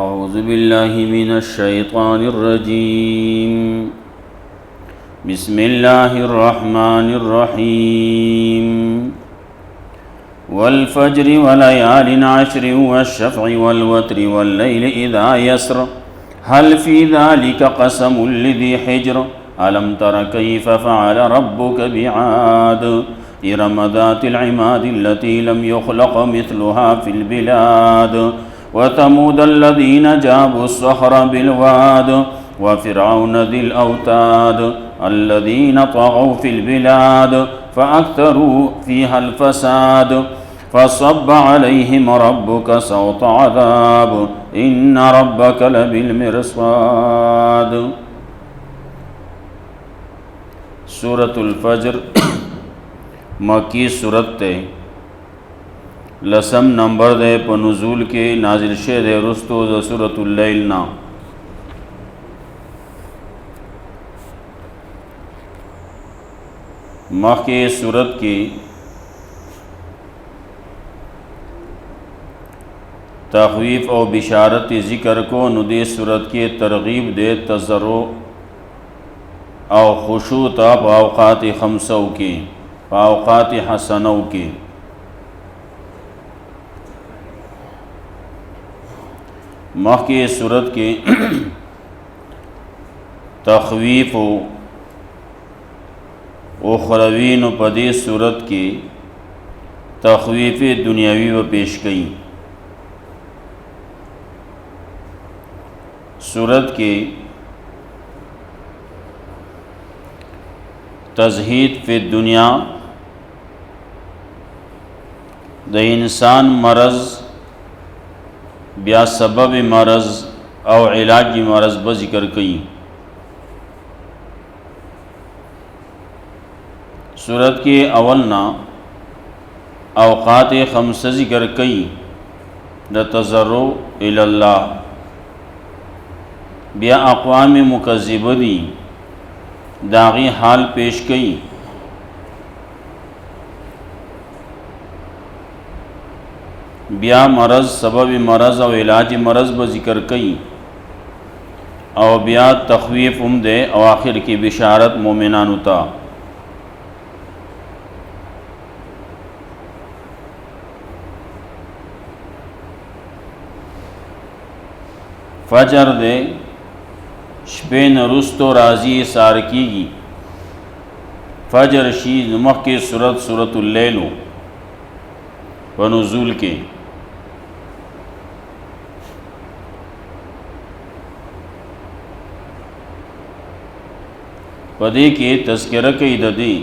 أعوذ بالله من الشيطان الرجيم بسم الله الرحمن الرحيم والفجر وليال عشر والشفع والوتر والليل إذا يسر هل في ذلك قسم لذي حجر ألم تر كيف فعل ربك بعاد إرم ذات العماد التي لم يخلق مثلها في البلاد وثمود الذين جابوا الصخر بالواد وفرعون ذي الأوتاد الذين طغوا في البلاد فأكثروا فيها الفساد فصب عليهم ربك سوط عذاب إن ربك لبالمرصاد. سورة الفجر مکی سورت تے لسم نمبر دے پا نزول کے نازل شے دے رستو دا سورة اللیل نا. مخی سورت کی تخویف او بشارت ذکر کو ندی سورت کی ترغیب دے تضرع او خشوع تا پا اوقات خمسو کی پا اوقات حسنو کی. مخی صورت کے تخویف و اخروین و پدی صورت کی تخویف دنیاوی و پیش گئی. صورت کے تزہید فی الدنیا د انسان مرض بیا سبب مرض او علاج مرض با ذکر کئی. صورت کے اولنا اوقات خمسہ ذکر کئی دا تضرع الاللہ، بیا اقوام مکذبہ دی داغی حال پیش کئی. بیا مرض سبب مرض او علاج مرض با ذکر کئی او بیا تخویف دے او آخر کی بشارت مومنانو تا. فجر دے شپین رستو رازی سار کی گی. فجر شی نمخ کے سورت اللیلو و نزول کے. پدے کے تذکرہ کئی ددی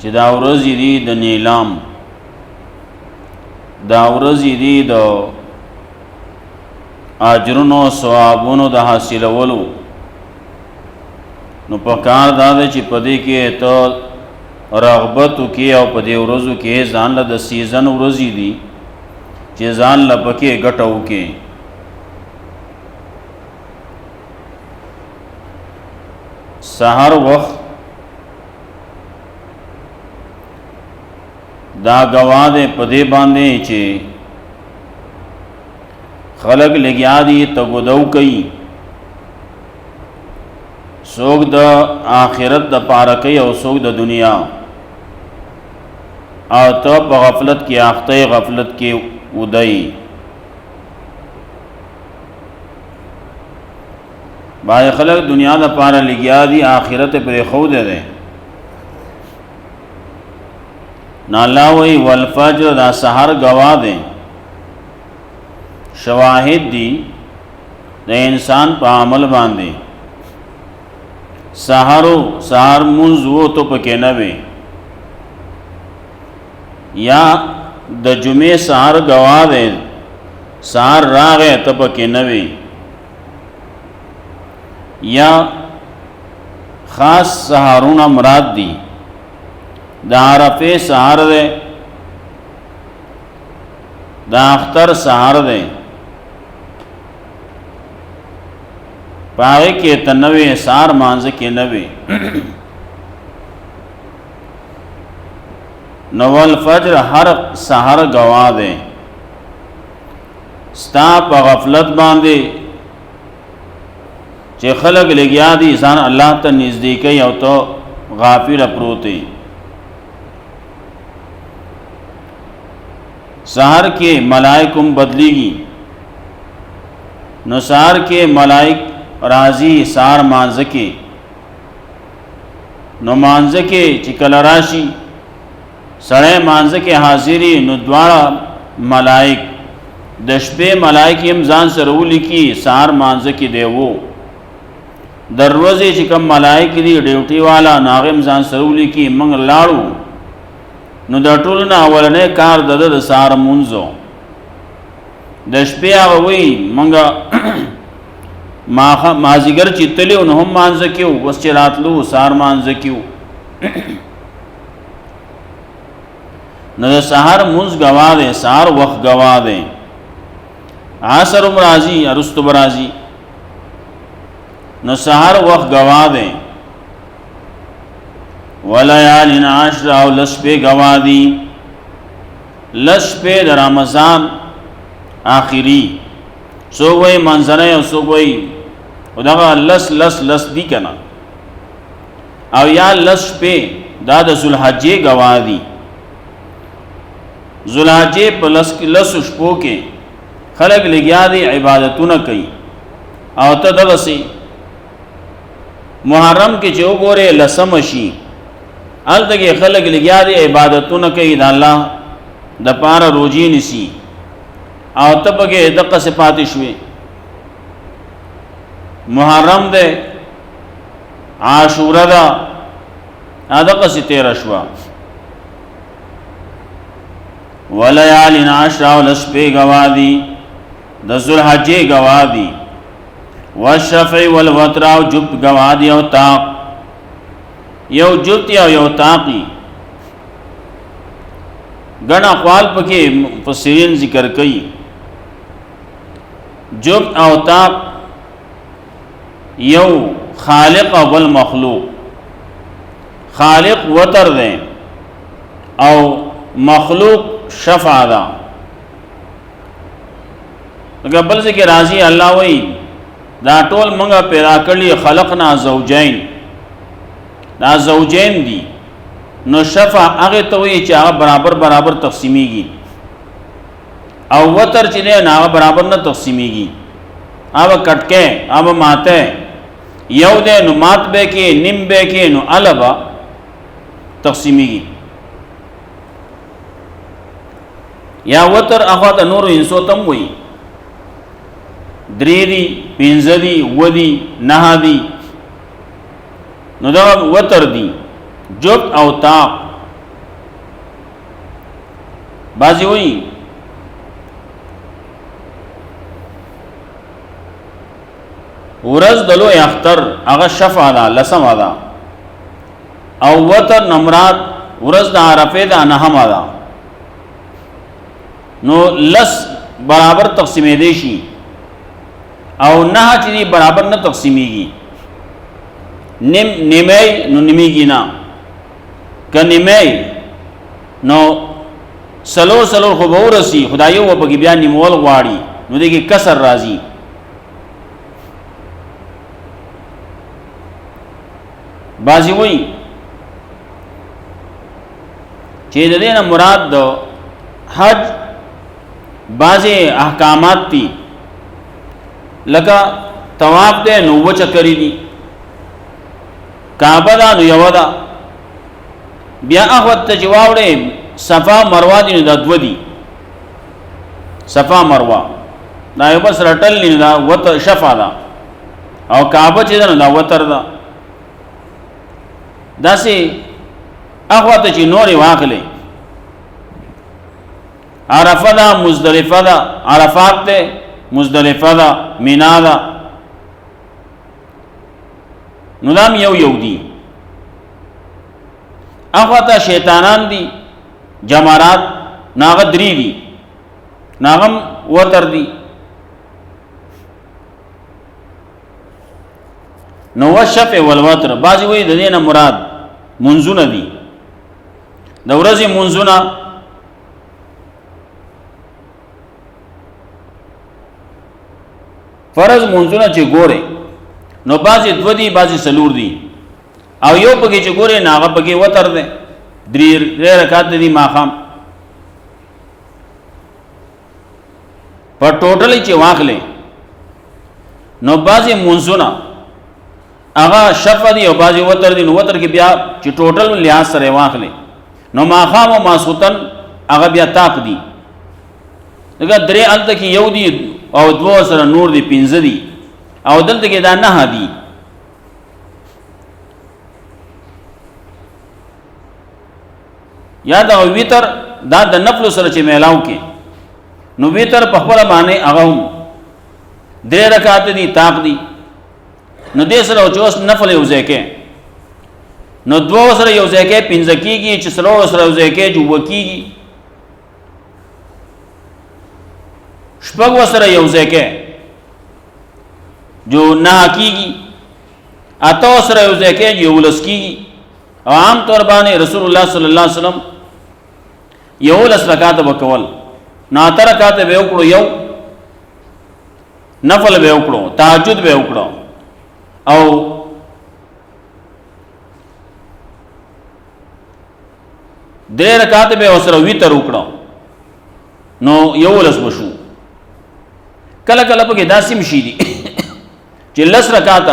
چی دا ورزی دی دا نیلام، دا ورزی دی دا اجرونو ثوابونو دا حاصل ولو. نو پکار داده چی پدے کے تا رغبتو کی او پدے ورزو کے زان لدہ سیزن ورزی دی چی زان لپکے گٹاو کے. سحر وقت دا گواد پدے باندے چے خلق لگیا دی تگودو کئی، سوک دا آخرت دا پارکی او سوک دا دنیا، او تا پا غفلت کی آختے غفلت کی ادائی. بائی خلق دنیا دا پارا لگیا دی آخرت پر خود دے. نالاوی والفجر دا سحر گواہ دیں شواہد دی دا انسان پا عمل باندے. سحر منزو تو پکے نوے یا دا جمعہ سحر گواہ دے سحر راغے تو پکے نوے یا خاص سحرون مراد دی. دا عرفے سحر دے، دا اختر سحر دے، پاگے کے تنوے سار مانز کے نوے. نو والفجر هر سحر گواه دے ستا پا غفلت باندے چه خلق لگیا دی ځان اللہ تا نزدیکی او تو غافل پروتے سحر کے ملائکم بدلی گی نو سحر کے ملائک راضی سار مانزکے نو مانزکے چکل راشی سڑے مانزکے حاضری نو دوارا ملائک دشپے ملائک یم ځان سره ولیکي سحر مانزکے دیوو دروازے چکم ملائک دی ڈیوٹی والا ناغم ځان سره ولیکي منگ لاړو نو د ټولنا اولنې کار د سحر مونځو د شپې هغه وی منګه مازیګر چې تلیو نو هم مانځ کېو وس چې راتلو سحر مانځ کېو نو د سحر مونځ گواه دی سحر وخت گواه دی عصر راځي ارستو راځي نو سحر وخت گواه دی ولیالین عشر او لسپے گواہ دی لسپے در رمضان آخری سو گوئی منظرے او سو گوئی او دغا لس دی کنا او یا لسپے دا دا ذوالحجے گواہ دی ذوالحجے پا لس شپو کے خلق لگیا دی عبادتو نہ کئی او تا دغا سی محرم کے چو گورے لسم شی ال تک خلق لگیا دی عبادتونه کوي د الله د پاره روزي نسی او تبګه دغه صفات شوي محرم ده عاشورا ده دغه سی 13 شوا ولیالین عشر او لسپی گوادی د ذوالحجې گوادی والشفع والوتر او جب گوادی او طاق یو جوتی او یو تاقی گن اقوال پکے مفسرین ذکر کئی جوت او تاق یو خالق او والمخلوق خالق وتر دیں او مخلوق شفع دا لکہ بل سے کہ راضی اللہ وی دا ټول منگا پیدا کرلی خلقنا زوجین دا زوجین دی نو شفع هغه ته وی چې هغه برابر تقسیمیږي او وتر چې نه هغه برابر نه تقسیمیږي هغه کټکه هغه ماته یو دې نو مات به کې نیم به کې نو البا تقسیمیږي یا وتر هغه د نور انسو تم وی درې دی پنځه دی ودی نه دی نو دا وتر دی جوت او طاق بازی ہوئی ورز دلو اختر اغا شفع دا لسم دا او وتر نمرات ورز دا عرفه دا نحم دا نو لس برابر تقسیمی دیشی او نحا چیزی برابر نہ تقسیمی گی نیمی نو نیمی گی نا که نیمی نو سلور خوبو رسی خدایو و پاکی بیا نیمول غواری نو دیکھ کسر رازی بازی ہوئی چیز دینا مراد دو حج بعضی احکامات تی لکا طواف دے نو چکری دی کعبہ دا نو یو دا بیا اخوت تجواوڑے صفا مروہ دی نو دا دو دی صفا مروہ دا یو بس رٹل نو دا وطر شفا دا او کعبہ چیز نو دا وطر دا دا سی اخوت چی نوری واقلے عرفہ دا مزدلفہ دا عرفات تے مزدلفہ دا مینا دا نظام یو دی اخواتا شیطانان دی جمارات ناغدری دی ناغم وطر دی نو شفع والوطر بعضی وی دین مراد منزون دی د ورځې منځونه فرض منځونه چې ګوره نو بعضې دوه دي بعضې څلور دي او یو پکې چې ګوره نه هغه پکې وتر دی درې رکعات دي ماښام په ټوټل چې واخلې نو بعضې منځونه هغه شفع دي او بعضې وتر دي نو وتر کې بیا چې ټوټل لحاظ سره واخلې نو ماښام او ماسخوتن هغه بیا طاق دي دغه درې هلته کې یو دي او دوه سره نور دي پنځه دي او دلته کې دا 9 دي یا دا ویتر دا د نفل سره چې میلاو کې نو ویتر په خپل باندې هغه هم 3 رکعات دي طاق دي نو دې سره چې اوس نفل یو ځای کې نو دوه سره یو ځای کې 15 کېږي چې سره سره یو ځای کې جو وکېږي شپږ سره یو ځای کې جو 9 کېږي اته سره یو ځای کې یو لس کېږي او عام طور باندې رسول الله صلی الله علیه وسلم یو لس رکعات وکول نو اته رکعات به وکړو یو نفل به وکړو تهجد به وکړو او درې رکعات به وسره ویتر وکړو نو یو لس بشو کله کله پکې داسې مشي دي چې لس رکعات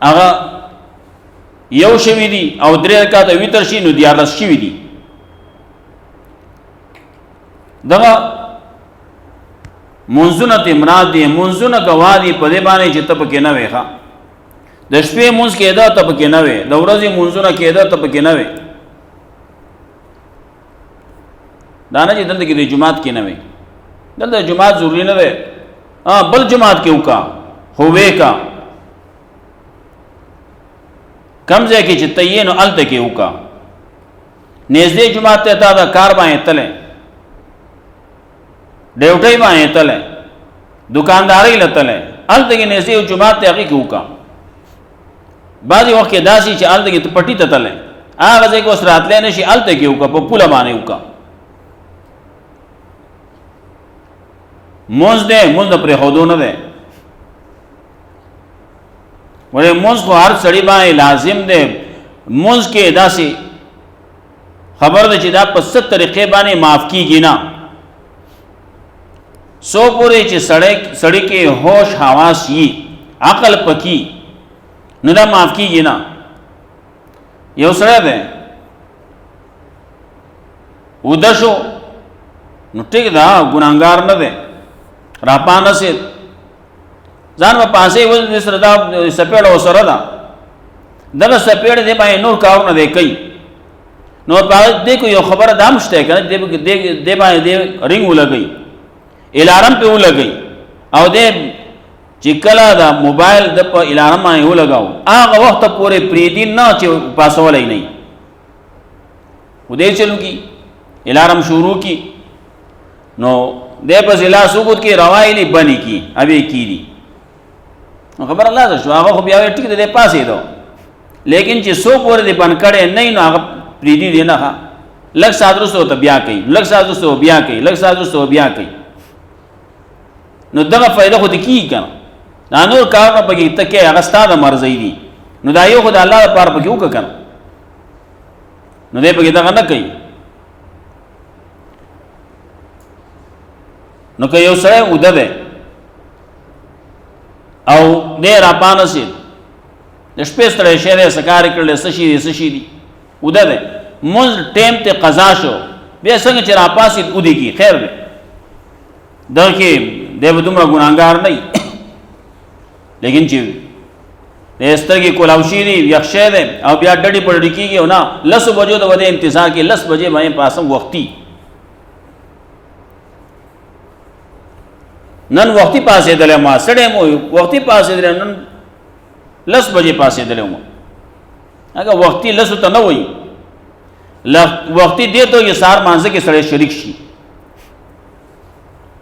هغه یو شوي دي او 3 رکعات ویتر شي نو 14 شوي دي دغه منځونه ته مراد دي منځونه گواه دي په دې باندې چې ته پکې نه وې ښه د شپې منځ کېده ته پکې نه وې د ورځې منځونه کېده ته پکې نه وې دا نه چې دلته کې د جماعت کې نه وې دلته جماعت ضروري نه دی بل جماعت کې وکا هوې کا کم ځای کې چې ته نو هلته کې وکا نږدې جماعت ته تا دا کار باندې تللی ډیوټۍ باندې تللی دکاندارۍ له تللی هلته کې نږدې یو جماعت ته هغې کې وکا بعضې وخت کې داسې چې هلته کې ته پټي ته تللی هغه ځای کې اوس راتلی نه شي هلته کې وکا په پوله باندې وکا مونځ دی مونځ د پرېښودو نه دی ولې مونځ خو هر سړي باندې لازم دی مونځ کې داسې خبر ده چې دا په څه طریقې باندې معاف کېږي نه سو پورې چې سړی کې هوش حواس یي عقل پکې نو دا معاف کېږي نه یو سړی دی وده شو نو ټیک ده ګناهګار نه دی راپانه سي ځان په پاسې و سره دا سپېړه وسره ده دغه سپېړه دی باندې نور کارونه دی کوي نو په دې کو یو خبره دا مشته کنه دې باندې رنګ ولګي الارم په ولګي او دې چې کله دا موبایل د په الارم باندې ولګاو هغه وخت پورې پریدي نه چې پاسولای نه و دې چلو کی الارم شروع کی نو دې په ضلع ثبوت کې روایلی بنی کی ابي کیری خبر الله ده شو هغه خو بیا ټیک دې پاسې دو لیکن چې سو پورې دې بن کړي نه نو هغه پریدي دی نه لږ سادرسو ته بیا کوي لږ سادرسو بیا کوي لږ سادرسو بیا کوي نو دغه فائدہ خو دې کی کنه دا نور کارونه پکې تکي هغه ستاسو مرزي دي نو دا یو خدای الله لپاره پکې وکړه کنه نو دې پکې دغه نه کوي نو که یو سړی اوده دی او دی راپانه سي د شپې ستړی شی دی څه کار یې کړلی څه شي دی څه شي دي اوده دی مونځ ټیم ته قضا شو بیا څنګه چې راپاسېد ودېږي خیر دی دغه کې دی به دومره ګناهګار نه وي لیکن چې د سترګې کولاو شي دي یخ شی دی او بیا ډډې په ډډې کېږي او نه 10 بجو د ودې انتظار کې 10 بجې باندې پاسم وختي نن وختي پاسې دلې ما سړې مو وختي پاسې دلې نن 10 بجې پاسې دلې مو هغه وختي 10 ته نه وای وختي دې ته یې سار مانځه کې سړې شریک شي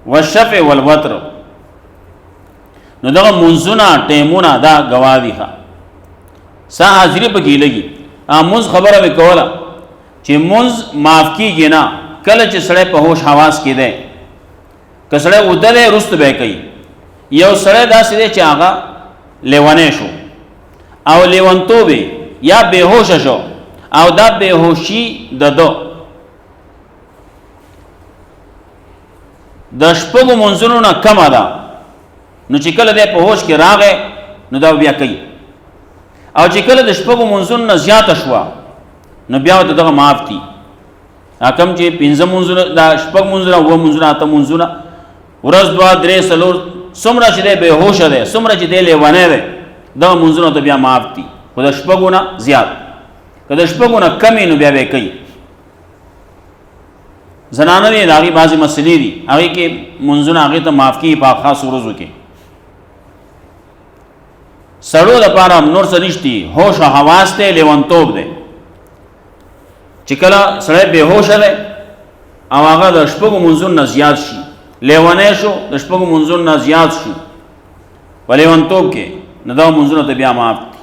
والشفع والوتر نو دغه منځونه ټیمونه دا گواه دي ښه سا حاضری پکې لګي اموز خبره وکوله چې منځ معاف کیږي نه کله چې سړی په هوش حواس کې دی که سړی ودلی رست به کوي یو سړی داسې دی چې هغه لیونی شو او لیونتوب یا بېهوشه شو او دا بېهوشي د ده د شپږو منځونو نه کمه ده نو چې کله دی په هوش کې راغی نو دا بیا کوي او چې کله د شپږو منځونو نه زیاته شوه نو بیا ورته دغه معاف دي کم چې پنځه منځونه دا شپږ منځونه اووه منځونه اته منځونه ورځ دوه درې څلور څومره چې دی بېهوشه دی څومره چې دی لیونی دی دغه منځونه ته بیا معاف دي خو د شپږو نه زیات که د شپږو نه کم نو بیا به یې کوي زنانه دي د هغې بعضې مسلې دي هغې کې منځونه هغې ته معاف کېږي په خاصو ورځو کې سړو دپاره نور څه نشتي هوش او حواس دی لیونتوب دی چې کله سړی بېهوشه دی او هغه د شپږو منځونو نه زیات شي لیونی شو د شپږو منځونو نه زیات شو په لیونتوب کې نو دغه منځونو ته بیا معاف دي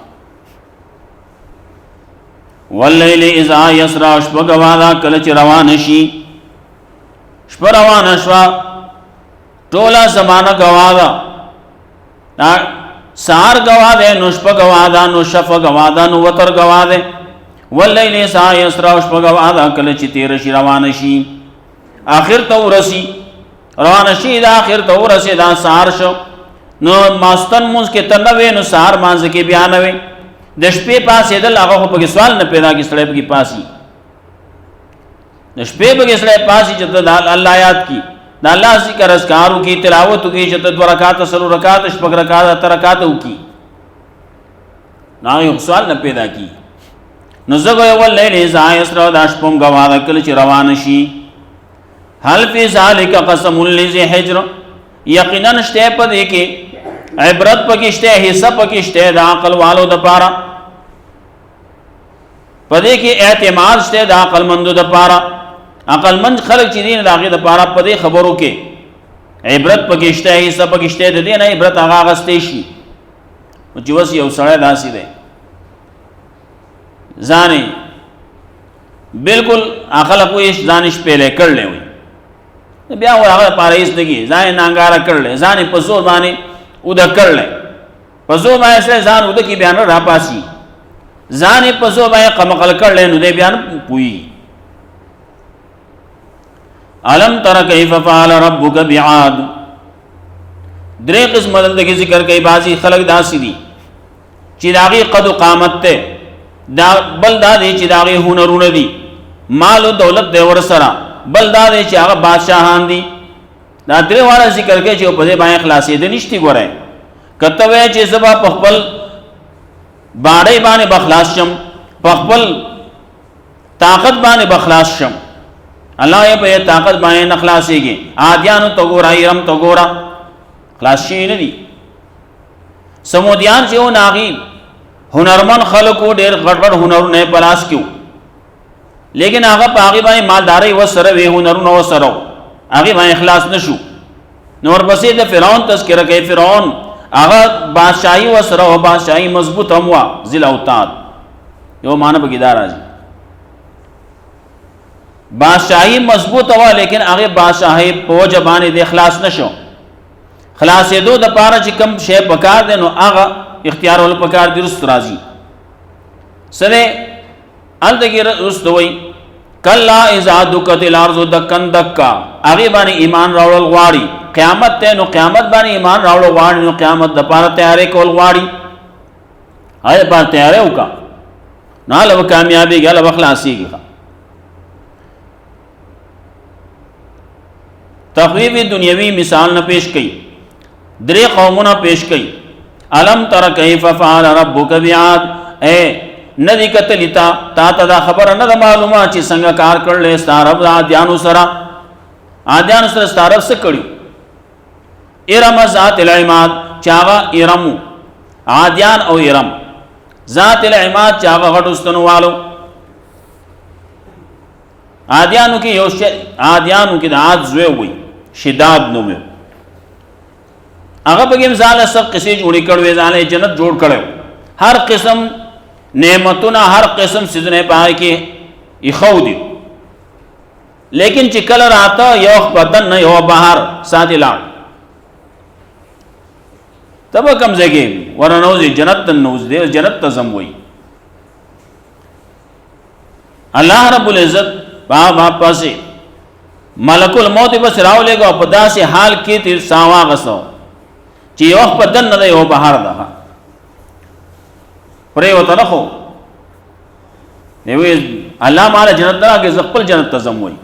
واللیل اذا یسرا شپه ګواه ده کله چې روانه شي شپه روانه شوه ټوله زمانه ګواه ده سهار ګواه دی نو شپه ګواه ده نو شفه ګواه ده نو وتر ګواه دی واللیل اذا یسرا شپه ګواه ده کله چې تېره شي روانه شي آخر ته ورسي روانه شي دا آخر ته ورسي دا سهار شو نو ماستن مونځ کې ته نه وې نو سهار مانځه کې بیا نه وې د شپې پاسېدل هغه خو پکې سوال نه پیدا کړي سړی پکې پاسي د شپې پکې سړی پاسي چې ته د الله یاد کړي د الله ذکر اذکار وکړي تلاوت وکړي چې ته دوه رکعاته څلور رکعاته شپږ رکعاته اته رکعاته وکړي نو هغې سوال نه پیدا کړي نو زه ګویا واللیل اذا یسرا دا شپه هم ګواه ده کله چې روانه شي هل فی ذلک قسم لذی حجر یقینا شته په دې کې عبرت پکې شته حصہ پکې شته د عقل والو دپاره په دې کې اعتماد شته د عقل مندو دپاره عقل مند خلک چې دي د هغې دپاره په دې خبرو کې عبرت پکې شته حصہ پکې شته د دې نه عبرت هغه اخیستی شي چې اوس یو سړی داسې دی ځان یې بلکل خلک وایي ځان یې شپېلی کړلی وي بیا ور هغه دپاره هېڅ نه کېږي ځان یې نانګاره کړلی ځان یې په زور باندې اوده کړلی په زور باندې سړی ځان اوده کړي بیا نه راپاسي ځان یې په زور باندې قمقل کړلی نو دی بیا نه پوهېږي الم تر کیف فعل ربک بعاد درې قسمه دلته کې ذکر کوي بعضې خلک داسې دي چې د هغې قد و قامت دی بل دا دی چې د هغې هنرونه دي مال و دولت دی ورسره بل دا دی چې هغه بادشاهان دي دا درې واړه ذکر کوي چې په دې باندې خلاصېده نشتي ګورئ که ته وایې چې زه به په خپل باډۍ باندې به خلاص شم په خپل طاقت باندې به خلاص شم الله یې په طاقت باندې نه خلاصېږي عادیانو ته ګوره ایرم ته ګوره خلاص شوي نه دي سمودیان چې و نو هغې هنرمن خلکو ډېر غټ غټ هنرونه یې په لاس کې وو لیکن هغه په هغې باندې مالدارۍ ورسره وې هنرونه ورسره و هغې باندې خلاص نه شو نو ورپسې د فرعون تذکره کوي فرعون هغه بادشاهي ورسره وه بادشاهي مضبوط هم وه ذی الاوتاد یو معنی پکې دا راځي بادشاهي مضبوطه وه لیکن هغې بادشاهۍ په وجه باندې د خلاص نه شو خلاصېدو دپاره چې کوم شی پکار دی نو هغه اختیارول پکار دی رست راځي څه دی هلته کې رست وایي کلا اذا دکت الارض دکن دکا هغې باندې ایمان راوړل غواړي قیامت دی نو قیامت باندې ایمان راوړل غواړي نو قیامت دپاره تیاری کول غواړي هغې دپاره تیاری وکړه نو هله به کامیابېږي هله به خلاصېږي تخویف دنیوي مثال نه پیش کوي درې قومونه پیش کوي الم تر کیف فعل ربک بعاد ندی کتلی تا ته دا خبره نه ده معلومه چې څنګه کار کړلی ستا رب عادیانو سره ستا رب څه کړي ارم ذات العماد چې هغه ارمو عادیان او ارم ذات العماد چې هغه غټو ستنو والو عادیانو کې یو عادیانو کې د عاد زوی وي شداد نوم یې هغه پکې هم ځاله سب قصې جوړې کړې ځاله جنت جوړ کړی هر قسم نعمتونه هر قسم سیزونه په هغې کې ایخو دی لیکن چې کله راته یو بدن نه یو بهر ساتي لاړ تب کم ځای ورنوځي جنت ته نوځ دی جنت ته ځم وایي الله رب العزت با پاسې ملک الموت بس راولېږه او په داسې حال کې تیر سا واغسو چې یو بدن نه دی یو بهر ده پرېوته نه خو وی الله مالا جنت ته راکړي زه خپل جنت ته ځم وایي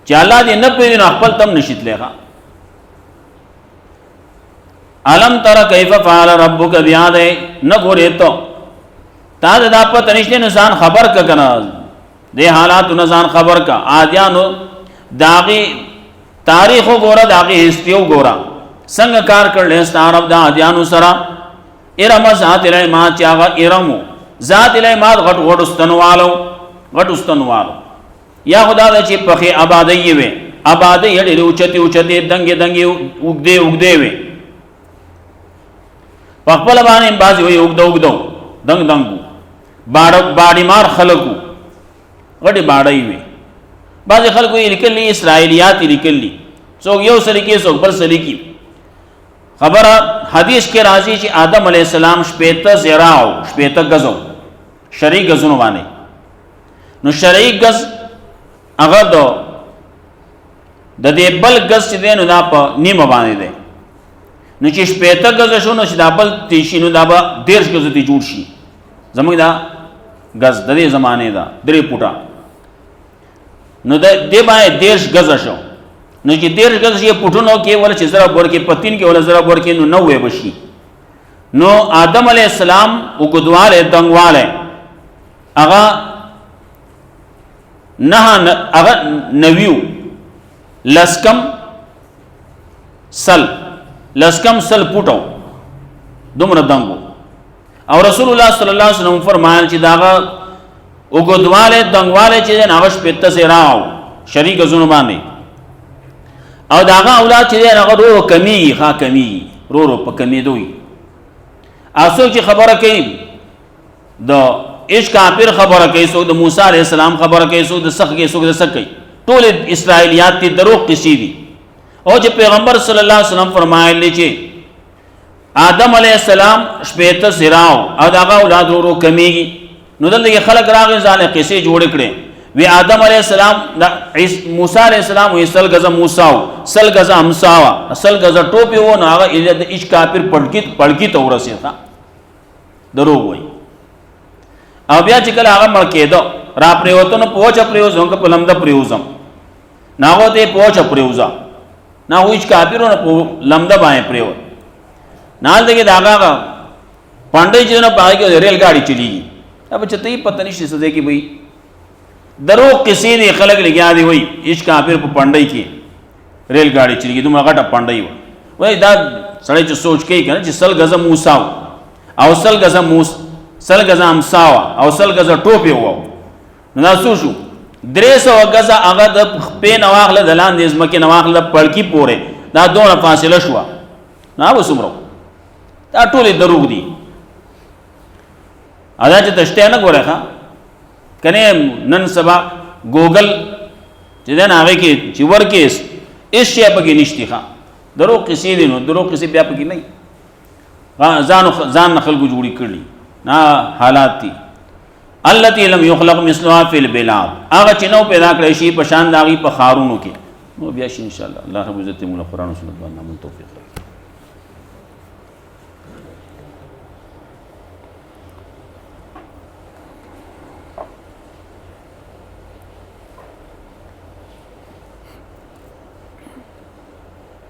چې الله دې نه پرېږدي نو خپل تم نشي تللی ښه علم تر کیف فعل ربک بعاد نه ګورې ته تا دا پته نشته نو ځان خبر کا کنه دې حالات نه ځان خبر کا عادیانو داغي تاریخ وګوره داغي هستیو ګوره څنګه کار کړل ستارب دا عادیانو سره ارم ذات الایما چاغه ارمو ذات الایما غټ غټستنوالو یا خدا د چې پخې آبادی وي آبادی ډېر اوچتي دنګي وګدې وي په خپل باندې بازي وي وګدو دنګو باړی مار خلقو غټي باړی وي بعض خلکو یې لیکلي اسرائیلیات لیکلي څوک یو سلیکي څوک بل سلیکي خبره حدیث کې راځي چې آدم علیه السلام شپېته زراو شپېته غزو شرعي غزونه باندې نو شرعي غز هغه د دې بل غز چې دی نو دا په نیمه باندې دی نو چې شپېته غز شو نو چې دا بل تیشي نو دا به 13 غز ته جوړ شي زموږ دا غز د دې زمانه دا 3 فوټه نو د دې باندې 13 غز شو نو چې 13 غز یې پټونو کې ول چې زرا بور کې پتین کې ول زرا بور کې نو 90 بشي نو آدم علیہ السلام وګدواله دنګواله هغه نه هغه نویو لسکم سل پټو دومره دنګو او رسول الله صلی الله علیه وسلم فرمایل چې داغه وګدواله دنګواله چې نه هغه پته سي راو شریک زونه باندې او داغه اولاد چې هغه ورو کمی ښه کمی ورو په کمی دوی اسو چې خبره کوي د ايش کافر خبره کوي سو د موسی عليه السلام خبره کوي سو د سخ کې سو د سخ کوي ټول اسرائیلیات تی دروغ قصې دي او چې پیغمبر صلی الله علیه وسلم فرمایلی چې آدم علیہ السلام شپېته سراو او داغه اولاد ورو کمیږي نو دلته خلک راغی ځان قصې جوړ کړي وی آدم علیہ السلام موسی علیہ السلام وی سل غزا موسی سل غزا امسا سل غزا ټوپی و نو هغه د ايش کافر پړکی ته ورسېتا دروغ وای او بیا چې کله هغه مړ کېدو را پریوته نو پوهچ پریوزم که پلمد پریوزم ناغو ته پوهچ پریوزا نا هیڅ کافرو نه لمده باندې پریو نال دغه داغه پاندې چې نه پای کې ریل گاډي چلیږي اب چې ته پته نشي سده کې وای درو قصې نه خلک لګیا دی وای هیڅ کافر په پاندې کې ریل گاډي چلیږي دومره غټه پاندې وای دا سړی چې سوچ کوي کنه چې سل غزا موسی او سل غزا سل غزا امسا او سل غزا ټوپی وو نو شو 300 غزا هغه د په نواخله د لاندې ځمکه نواخله پړکی پوره دا دوه فاصله شو نه وسمرو دا ټول دروغ دي ادا چې تشته نه ګوره ښا کنه نن سبا ګوګل چې دا هغه کې چې ورکه اس شی په کې نشتی ښا دروغ کسی دي نو دروغ کسی بیا په کې نه ځان خلکو جوړی کړی نه حالات دي التي لم يخلق مثلها في البلاد هغه چې نو پیدا کړی شي په شان داغي په خارونو کې نو بیا شي ان شاء الله الله رب عزت موږ قرآن او سنت باندې توفیق